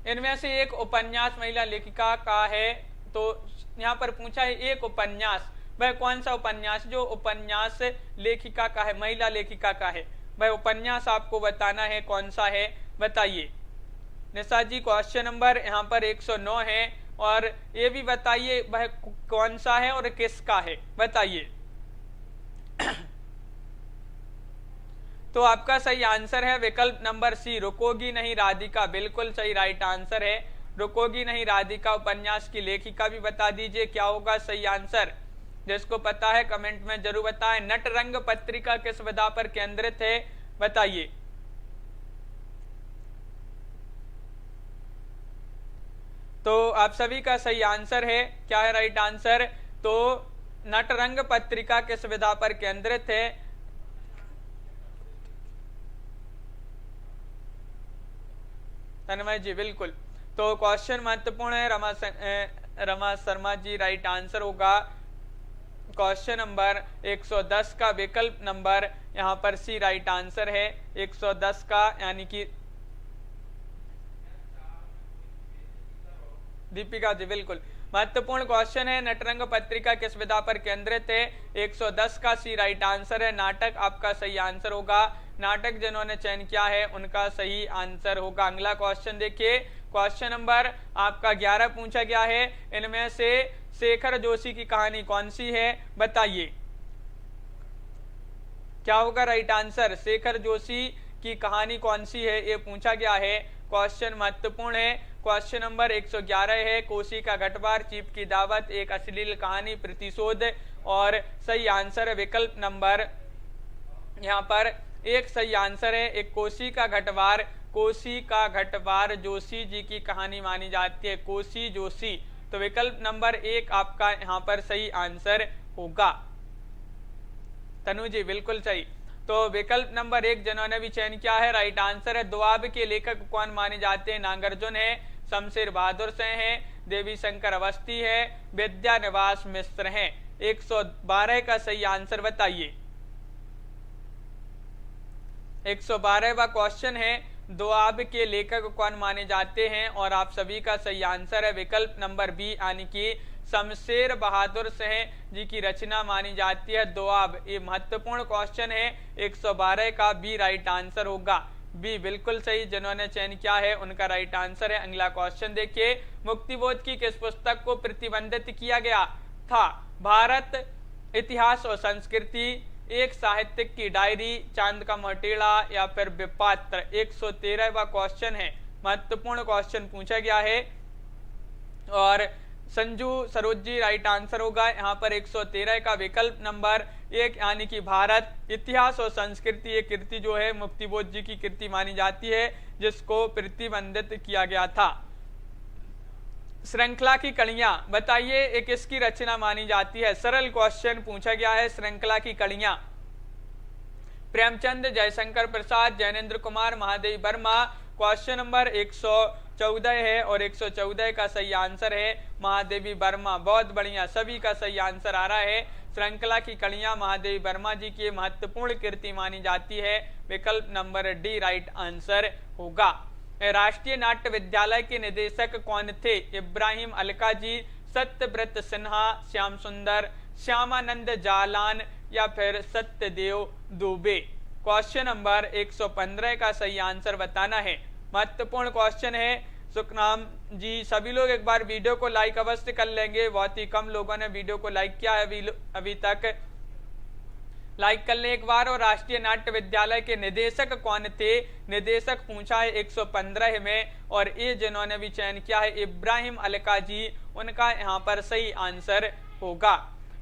इनमें से एक उपन्यास महिला लेखिका का है, तो यहाँ पर पूछा है एक उपन्यास, वह कौन सा उपन्यास जो उपन्यास लेखिका का है, महिला लेखिका का है, वह उपन्यास आपको बताना है कौन सा है। बताइए। निशा जी, क्वेश्चन नंबर यहाँ पर 109 है और ये भी बताइए वह कौन सा है और किसका है। बताइए। तो आपका सही आंसर है विकल्प नंबर सी, रुकोगी नहीं राधिका। बिल्कुल सही राइट आंसर है। रुकोगी नहीं राधिका उपन्यास की लेखिका भी बता दीजिए क्या होगा सही आंसर। जिसको पता है कमेंट में जरूर बताएं। नटरंग पत्रिका किस विधा पर केंद्रित है, बताइए। तो आप सभी का सही आंसर है, क्या है राइट आंसर? तो नटरंग पत्रिका किस विधा पर केंद्रित है? तन्मय जी बिल्कुल। तो क्वेश्चन महत्वपूर्ण है। रमा शर्मा जी राइट आंसर होगा क्वेश्चन नंबर 110 का विकल्प नंबर यहाँ पर सी राइट आंसर है। 110 का यानी कि दीपिका जी बिल्कुल महत्वपूर्ण क्वेश्चन है। नटरंग पत्रिका किस विधा पर केंद्रित है? 110 का सी राइट आंसर है। नाटक आपका सही आंसर होगा। नाटक जिन्होंने चयन किया है उनका सही आंसर होगा। अगला क्वेश्चन देखिए, क्वेश्चन नंबर आपका 11 पूछा गया है। इनमें से शेखर जोशी की कहानी कौन सी है, बताइए। क्या होगा राइट आंसर? शेखर जोशी की कहानी कौन सी है, ये पूछा गया है। क्वेश्चन महत्वपूर्ण है। क्वेश्चन नंबर 111 है। कोसी का गठवार, चीफ की दावत, एक अश्लील कहानी, प्रतिशोध। और सही आंसर विकल्प नंबर यहाँ पर एक सही आंसर है। एक कोसी का घटवार, कोसी का घटवार जोशी जी की कहानी मानी जाती है, कोसी जोशी। तो विकल्प नंबर 1 आपका यहाँ पर सही आंसर होगा। तनु जी बिल्कुल सही। तो विकल्प नंबर 1 जिन्होंने भी चयन किया है राइट आंसर है। दुआब के लेखक कौन माने जाते हैं? नागार्जुन है, शमशेर बहादुर से हैं, देवी शंकर अवस्थी है, विद्यानिवास मिश्र हैं। 112 का सही आंसर बताइए। 112वां क्वेश्चन है, दुआब के लेखक कौन माने जाते हैं? और आप सभी का सही आंसर है विकल्प नंबर बी यानी कि शमशेर बहादुर शाह जी की रचना मानी जाती है दुआब। ये महत्वपूर्ण क्वेश्चन है। 112 का बी राइट आंसर होगा। बी बिल्कुल सही, जिन्होंने चयन किया है उनका राइट आंसर है। अगला क्वेश्चन देखिए, मुक्तिबोध की किस पुस्तक को प्रतिबंधित किया गया था? भारत, इतिहास और संस्कृति, एक साहित्यिक की डायरी, चांद का मटेड़ा या फिर विपात्र। 113वां क्वेश्चन है, महत्वपूर्ण क्वेश्चन पूछा गया है। और संजू सरोज जी राइट आंसर होगा यहाँ पर 113 का विकल्प नंबर 1 यानी कि भारत, इतिहास और संस्कृति। ये कृति जो है मुक्तिबोध जी की कृति मानी जाती है जिसको प्रतिबंधित किया गया था। श्रृंखला की कड़ियां बताइए, एक किसकी रचना मानी जाती है? सरल क्वेश्चन पूछा गया है। श्रृंखला की कड़ियां प्रेमचंद, जयशंकर प्रसाद, जैनेन्द्र कुमार, महादेवी वर्मा। क्वेश्चन नंबर 114 है और 114 का सही आंसर है महादेवी वर्मा। बहुत बढ़िया, सभी का सही आंसर आ रहा है। श्रृंखला की कड़ियां महादेवी वर्मा जी की महत्वपूर्ण कृति मानी जाती है। विकल्प नंबर डी राइट आंसर होगा। राष्ट्रीय नाट्य विद्यालय के निदेशक कौन थे? इब्राहिम अलका जी, सत्यव्रत सिन्हा, श्याम सुंदर, श्यामानंद जालान या फिर सत्यदेव दुबे। क्वेश्चन नंबर 115 का सही आंसर बताना है। महत्वपूर्ण क्वेश्चन है। सुखनाम जी सभी लोग एक बार वीडियो को लाइक अवश्य कर लेंगे। बहुत ही कम लोगों ने वीडियो को लाइक किया है अभी तक। लाइक कर लें एक बार। और राष्ट्रीय नाट्य विद्यालय के निदेशक कौन थे? निदेशक पूछा है 115 में और ये जिन्होंने भी चयन किया है इब्राहिम अलका जी, उनका यहाँ पर सही आंसर होगा।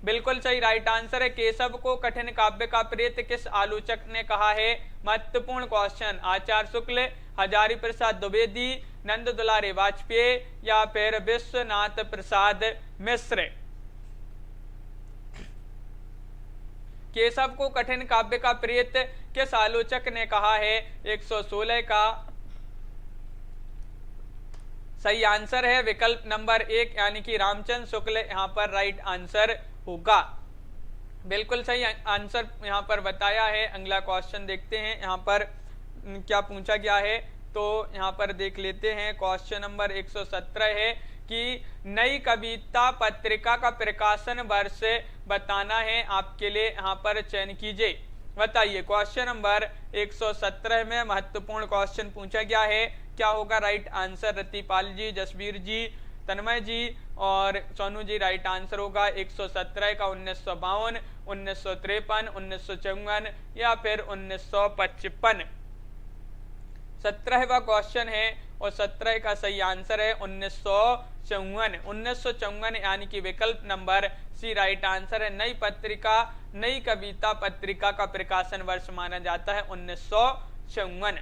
बिल्कुल सही राइट आंसर है। केशव को कठिन काव्य का प्रेत किस आलोचक ने कहा है? महत्वपूर्ण क्वेश्चन। आचार्य शुक्ल, हजारी प्रसाद द्विवेदी, नंद दुलारे वाजपेयी या फिर विश्वनाथ प्रसाद मिश्र। केशव को कठिन काव्य का प्रेत किस आलोचक ने कहा है? 116 का सही आंसर है विकल्प नंबर 1 यानी कि रामचंद्र शुक्ल यहाँ पर राइट आंसर होगा। बिल्कुल सही आंसर यहाँ पर बताया है। अगला क्वेश्चन देखते हैं यहाँ पर क्या पूछा गया है, तो यहाँ पर देख लेते हैं। क्वेश्चन नंबर 117 है कि नई कविता पत्रिका का प्रकाशन वर्ष बताना है। आपके लिए यहाँ पर चयन कीजिए, बताइए। क्वेश्चन नंबर 117 में महत्वपूर्ण क्वेश्चन पूछा गया है। क्या होगा राइट आंसर? रतिपाल जी, जसवीर जी, तन्मय जी और सोनू जी राइट आंसर होगा। 117 का 1952, 1953, 1954 या फिर 1955। 17वां क्वेश्चन है और 17 का सही आंसर है 1954। 1954 यानी कि विकल्प नंबर सी राइट आंसर है। नई पत्रिका, नई कविता पत्रिका का प्रकाशन वर्ष माना जाता है 1954।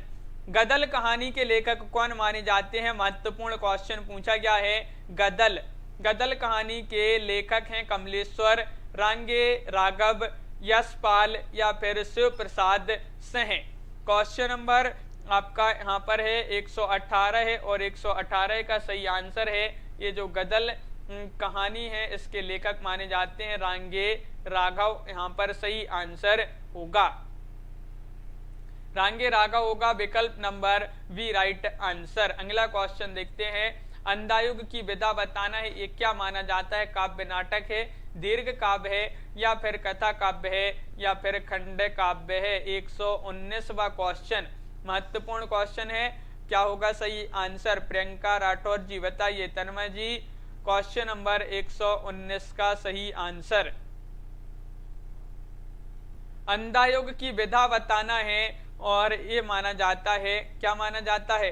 गदल कहानी के लेखक कौन माने जाते हैं? महत्वपूर्ण क्वेश्चन पूछा गया है। गदल कहानी के लेखक हैं कमलेश्वर, रांगे, राघव, यशपाल या फिर शिव प्रसाद सिंह। क्वेश्चन नंबर आपका यहाँ पर है 118 है और 118 का सही आंसर है। ये जो गदल कहानी है इसके लेखक माने जाते हैं रांगे राघव, यहाँ पर सही आंसर होगा रांगे राघव होगा, विकल्प नंबर बी राइट आंसर। अगला क्वेश्चन देखते हैं। अंधायुग की विधा बताना है, ये क्या माना जाता है? काव्य नाटक है, दीर्घ काव्य है या फिर कथा काव्य है या फिर खंड काव्य है? 119वां क्वेश्चन महत्वपूर्ण क्वेश्चन है। क्या होगा सही आंसर? प्रियंका राठौर जी बताइए। तन्मय जी, क्वेश्चन नंबर 119 का सही आंसर। अंधायुग की विधा बताना है और ये माना जाता है, क्या माना जाता है?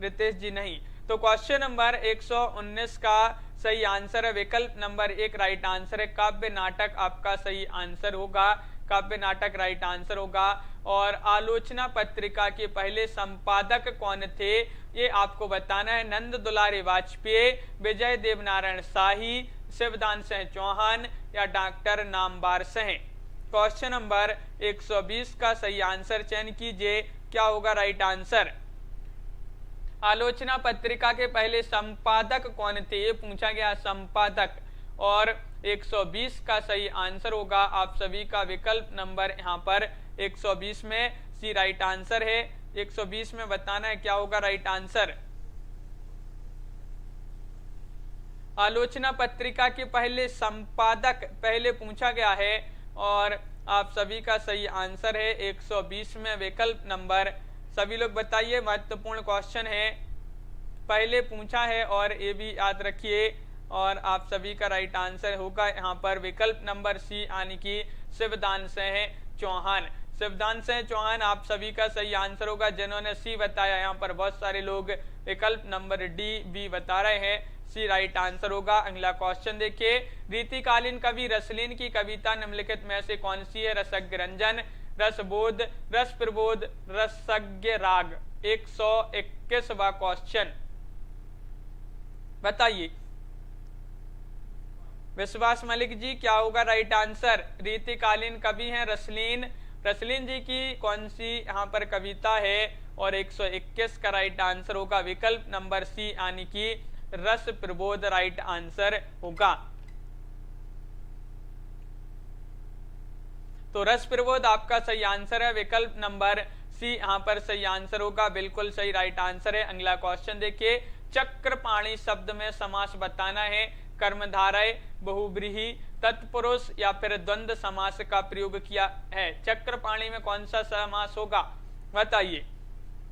रितेश जी नहीं। तो क्वेश्चन नंबर 119 का सही आंसर है विकल्प नंबर 1 राइट आंसर है। काव्य नाटक आपका सही आंसर होगा, काव्य नाटक राइट आंसर होगा। और आलोचना पत्रिका के पहले संपादक कौन थे ये आपको बताना है। नंद दुलारी वाजपेयी, विजय देवनारायण शाही, शिवदान सिंह चौहान या doctor Namvar Singh. Question number 120 का सही आंसर चयन कीजिए, क्या होगा राइट आंसर? आलोचना पत्रिका के पहले संपादक कौन थे ये पूछा गया, संपादक। और 120 का सही आंसर होगा आप सभी का विकल्प नंबर यहाँ पर 120 में सी राइट आंसर है। 120 में बताना है क्या होगा राइट आंसर। आलोचना पत्रिका के पहले संपादक पहले पूछा गया है और आप सभी का सही आंसर है 120 में विकल्प नंबर। सभी लोग बताइए, महत्वपूर्ण क्वेश्चन है, पहले पूछा है और ये भी याद रखिए। और आप सभी का राइट आंसर होगा यहाँ पर विकल्प नंबर सी यानी कि शिवदान सिंह चौहान। शिवदान सिंह चौहान आप सभी का सही आंसर होगा। जिन्होंने सी बताया यहाँ पर बहुत सारे लोग विकल्प नंबर डी बी बता रहे हैं, सी राइट आंसर होगा। अगला क्वेश्चन देखिए। रीतिकालीन कवि रसलीन की कविता निम्नलिखित में से कौन सी है? रसज्ञ रंजन, रसबोध, रस प्रबोध, रसज्ञ राग। 121वां क्वेश्चन बताइए। विश्वास मलिक जी, क्या होगा राइट आंसर? रीतिकालीन कवि हैं रसलीन। रसलीन जी की कौन सी यहाँ पर कविता है? और 121 का राइट आंसर होगा विकल्प नंबर सी यानी कि रस प्रबोध राइट आंसर होगा। तो रस प्रबोध आपका सही आंसर है, विकल्प नंबर सी यहाँ पर सही आंसर होगा, बिल्कुल सही राइट आंसर है। अगला क्वेश्चन देखिए। चक्रपाणी शब्द में समास बताना है। कर्मधारय, बहुव्रीहि, तत्पुरुष या फिर द्वंद्व समास का प्रयोग किया है। चक्रपाणी में कौन सा समास होगा बताइए।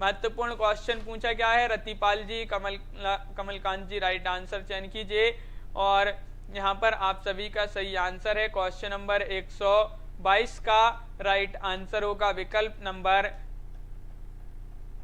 महत्वपूर्ण क्वेश्चन पूछा गया है। रतिपाल जी, कमलकांत जी राइट आंसर चयन कीजिए। और यहाँ पर आप सभी का सही आंसर है क्वेश्चन नंबर 122 का राइट आंसर होगा विकल्प नंबर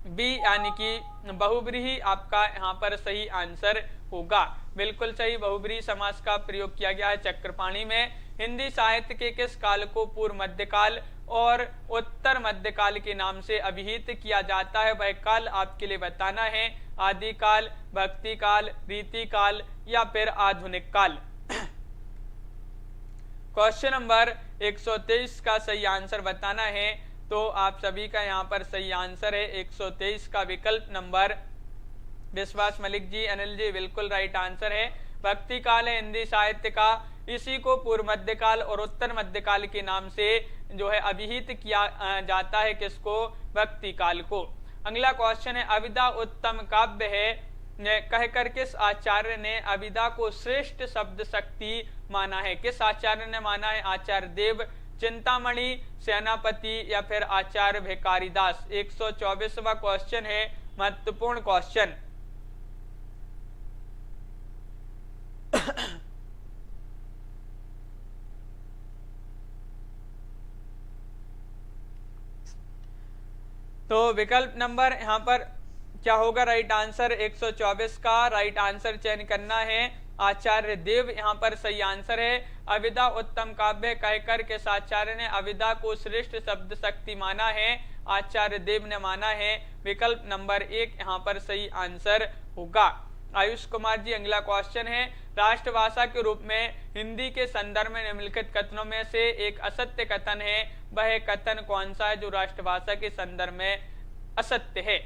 बी यानी कि बहुव्रीहि आपका यहाँ पर सही आंसर होगा, बिल्कुल सही। बहुव्रीहि समास का प्रयोग किया गया है चक्रपाणी में। हिंदी साहित्य के किस काल को पूर्व मध्यकाल और उत्तर मध्यकाल के नाम से अभिहित किया जाता है? वह काल आपके लिए बताना है। आदिकाल, भक्ति काल, रीति काल या फिर आधुनिक काल। क्वेश्चन नंबर 123 का सही आंसर बताना है। तो आप सभी का यहाँ पर सही आंसर है 123 का विकल्प नंबर। विश्वास मलिक जी, अनिल जी बिल्कुल राइट आंसर है। भक्ति काल है हिंदी साहित्य का, इसी को पूर्व मध्यकाल और उत्तर मध्यकाल के नाम से जो है अभिहित किया जाता है। किसको? भक्ति काल को। अगला क्वेश्चन है। अविदा उत्तम काव्य है कहकर किस आचार्य ने अविदा को श्रेष्ठ शब्द शक्ति माना है? किस आचार्य ने माना है? आचार्य देव, चिंतामणि, सेनापति या फिर आचार्य भिकारीदास। 124वां क्वेश्चन है, महत्वपूर्ण क्वेश्चन। तो विकल्प नंबर यहाँ पर क्या होगा राइट आंसर 124 का राइट आंसर चयन करना है। आचार्य देव यहाँ पर सही आंसर है। अविदा उत्तम काव्य कहकर के आचार्य ने अविदा को श्रेष्ठ शब्द शक्ति माना है, आचार्य देव ने माना है। विकल्प नंबर 1 यहाँ पर सही आंसर होगा। आयुष कुमार जी अगला क्वेश्चन है, राष्ट्रभाषा के रूप में हिंदी के संदर्भ में निम्नलिखित कथनों में से एक असत्य कथन है, वह कथन कौन सा है जो राष्ट्रभाषा के संदर्भ में असत्य है।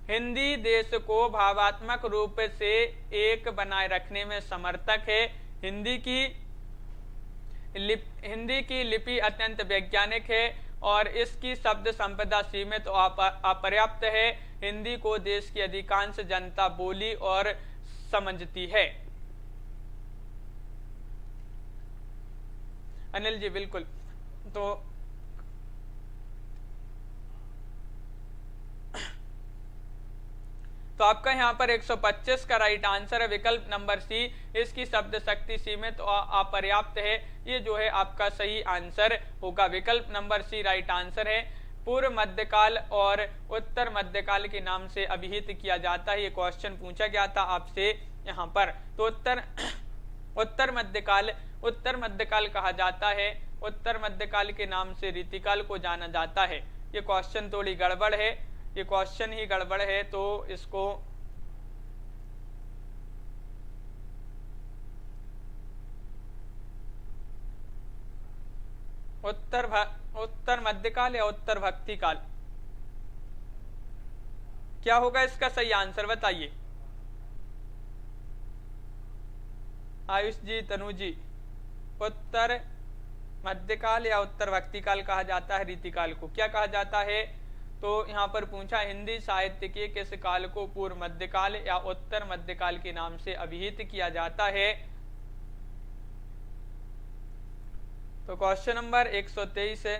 हिंदी देश को भावात्मक रूप से एक बनाए रखने में समर्थक है। हिंदी की लिपि अत्यंत वैज्ञानिक है और इसकी शब्द संपदा सीमित और अपर्याप्त है। हिंदी को देश की अधिकांश जनता बोली और समझती है। अनिल जी बिल्कुल। तो आपका यहाँ पर 125 का राइट आंसर है विकल्प नंबर सी, इसकी शब्द शक्ति सीमित और अपर्याप्त है। ये जो है आपका सही आंसर होगा। विकल्प नंबर सी राइट आंसर है। पूर्व मध्यकाल और उत्तर मध्यकाल के नाम से अभिहित किया जाता है। ये क्वेश्चन पूछा गया था आपसे यहाँ पर। तो उत्तर मध्यकाल कहा जाता है। उत्तर मध्यकाल के नाम से रीतिकाल को जाना जाता है। ये क्वेश्चन थोड़ी गड़बड़ है, ये क्वेश्चन ही गड़बड़ है, तो इसको उत्तर मध्यकाल या उत्तर भक्ति काल, क्या होगा इसका सही आंसर बताइए। आयुष जी, तनु जी, उत्तर मध्यकाल या उत्तर भक्ति काल कहा जाता है रीतिकाल को, क्या कहा जाता है। तो यहाँ पर पूछा हिंदी साहित्य के किस काल को पूर्व मध्यकाल या उत्तर मध्यकाल के नाम से अभिहित किया जाता है। तो क्वेश्चन नंबर 123 है।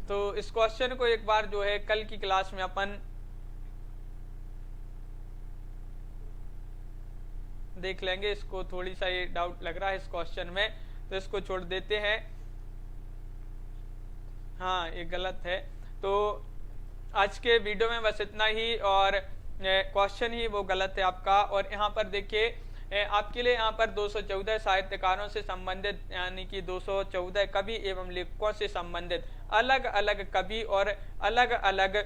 तो इस क्वेश्चन को एक बार जो है कल की क्लास में अपन देख लेंगे। इसको थोड़ी सा ये डाउट लग रहा है इस क्वेश्चन में, तो इसको छोड़ देते हैं। हाँ, ये गलत है। तो आज के वीडियो में बस इतना ही, और क्वेश्चन ही वो गलत है आपका। और यहाँ पर देखिए आपके लिए यहाँ पर 214 साहित्यकारों से संबंधित, यानी कि 214 कवि एवं लेखकों से संबंधित अलग अलग कवि और अलग अलग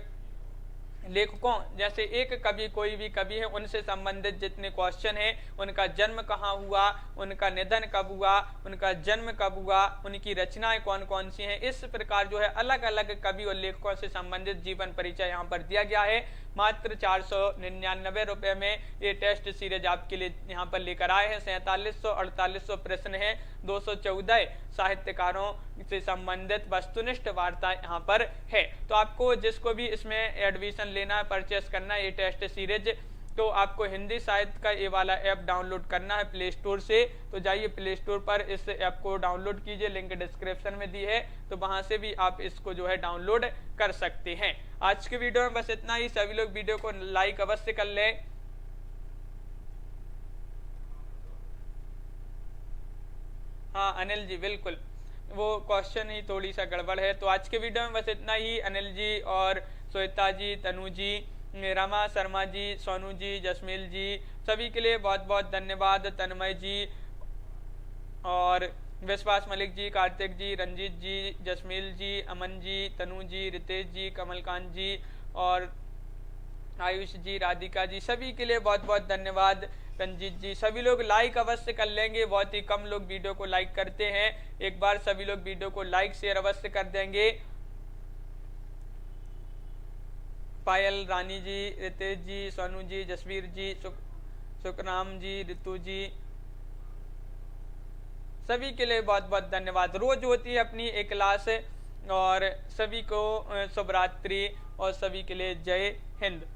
लेखकों, जैसे एक कवि कोई भी कवि है उनसे संबंधित जितने क्वेश्चन है, उनका जन्म कहाँ हुआ, उनका निधन कब हुआ, उनका जन्म कब हुआ, उनकी रचनाएं कौन कौन सी हैं, इस प्रकार जो है अलग अलग कवि और लेखकों से संबंधित जीवन परिचय यहाँ पर दिया गया है। मात्र 499 रुपए में ये टेस्ट सीरीज आपके लिए यहाँ पर लेकर आए हैं। 4700-4800 प्रश्न है, 214 साहित्यकारों से संबंधित वस्तुनिष्ठ वार्ता यहाँ पर है। तो आपको जिसको भी इसमें एडमिशन लेना है, परचेस करना है ये टेस्ट सीरीज, तो आपको हिंदी साहित्य का ये वाला ऐप डाउनलोड करना है प्ले स्टोर से। तो जाइए प्ले स्टोर पर इस ऐप को डाउनलोड कीजिए, लिंक डिस्क्रिप्शन में दी है, तो वहां से भी आप इसको जो है डाउनलोड कर सकते हैं। आज के वीडियो में बस इतना ही। सभी लोग वीडियो को लाइक अवश्य कर लें। हाँ अनिल जी बिल्कुल, वो क्वेश्चन ही थोड़ी सा गड़बड़ है। तो आज के वीडियो में बस इतना ही। अनिल जी और श्वेता जी, तनु जी, रमा शर्मा जी, सोनू जी, जसमील जी, सभी के लिए बहुत बहुत धन्यवाद। तन्मय जी और विश्वास मलिक जी, कार्तिक जी, रंजीत जी, जसमील जी, अमन जी, तनु जी, रितेश जी, कमलकांत जी और आयुष जी, राधिका जी, सभी के लिए बहुत बहुत धन्यवाद। रंजीत जी, सभी लोग लाइक अवश्य कर लेंगे, बहुत ही कम लोग वीडियो को लाइक करते हैं। एक बार सभी लोग वीडियो को लाइक शेयर अवश्य कर देंगे। पायल, रानी जी, रितेश जी, सोनू जी, जसवीर जी, सुखराम जी, ऋतु जी, सभी के लिए बहुत बहुत धन्यवाद। रोज होती है अपनी एक क्लास, और सभी को शुभ रात्रि और सभी के लिए जय हिंद।